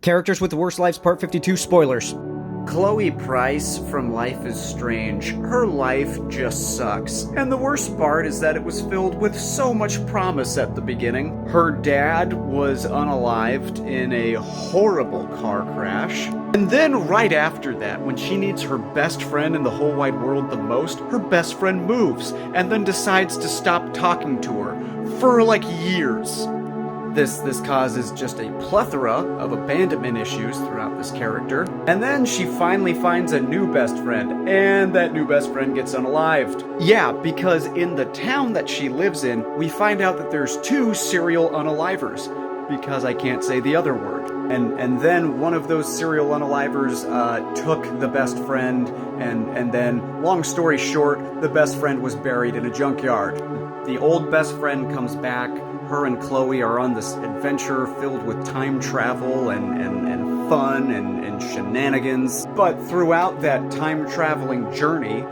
Characters with the Worst Lives Part 52 spoilers. Chloe Price from Life is Strange. Her life just sucks. And the worst part is that it was filled with so much promise at the beginning. Her dad was unalived in a horrible car crash. And then right after that, when she needs her best friend in the whole wide world the most, her best friend moves and then decides to stop talking to her for like years. This causes just a plethora of abandonment issues throughout this character. And then she finally finds a new best friend, and that new best friend gets unalived. Yeah, because in the town that she lives in, we find out that there's 2 serial unalivers, because I can't say the other word. And then one of those serial unalivers took the best friend, and then, long story short, the best friend was buried in a junkyard. The old best friend comes back. Her and Chloe are on this adventure filled with time travel and fun and shenanigans. But throughout that time-traveling journey,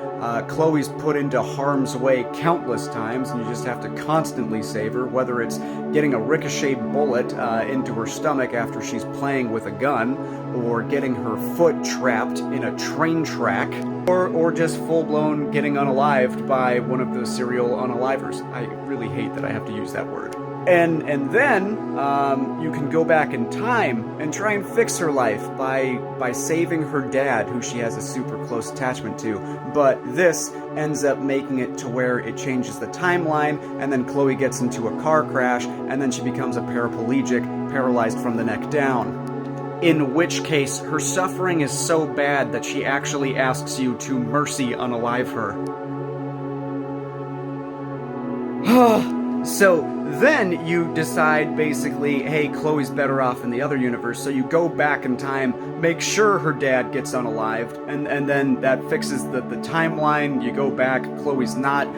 Chloe's put into harm's way countless times, and you just have to constantly save her, whether it's getting a ricochet bullet into her stomach after she's playing with a gun, or getting her foot trapped in a train track, or just full-blown getting unalived by one of those serial unalivers. I really hate that I have to use that word. And then you can go back in time and try and fix her life by saving her dad, who she has a super close attachment to. But this ends up making it to where it changes the timeline, and then Chloe gets into a car crash, and then she becomes a paraplegic, paralyzed from the neck down. In which case, her suffering is so bad that she actually asks you to mercy unalive her. So then you decide basically, hey, Chloe's better off in the other universe, so you go back in time, make sure her dad gets unalived, and then that fixes the timeline. You go back, Chloe's not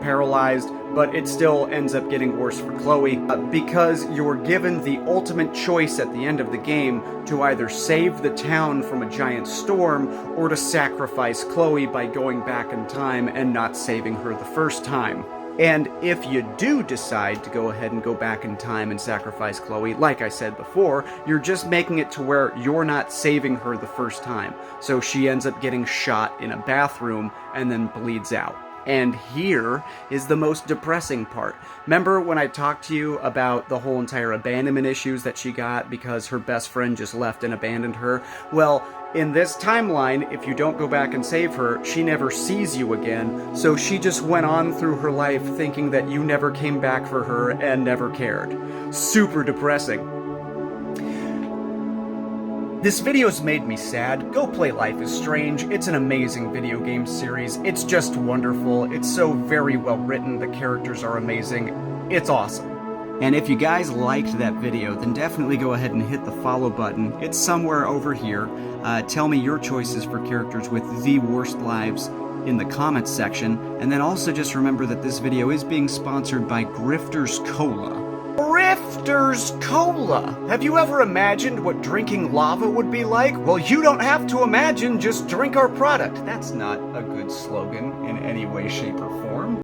paralyzed, but it still ends up getting worse for Chloe because you're given the ultimate choice at the end of the game to either save the town from a giant storm or to sacrifice Chloe by going back in time and not saving her the first time. And if you do decide to go ahead and go back in time and sacrifice Chloe, like I said before, you're just making it to where you're not saving her the first time. So she ends up getting shot in a bathroom and then bleeds out. And here is the most depressing part. Remember when I talked to you about the whole entire abandonment issues that she got because her best friend just left and abandoned her? Well, in this timeline, if you don't go back and save her, she never sees you again, so she just went on through her life thinking that you never came back for her and never cared. Super depressing. This video's made me sad. Go play Life is Strange. It's an amazing video game series. It's just wonderful. It's so very well written. The characters are amazing. It's awesome. And if you guys liked that video, then definitely go ahead and hit the follow button. It's somewhere over here. Tell me your choices for characters with the worst lives in the comments section. And then also just remember that this video is being sponsored by Grifter's Cola. Grifter's Cola! Have you ever imagined what drinking lava would be like? Well, you don't have to imagine, just drink our product. That's not a good slogan in any way, shape, or form.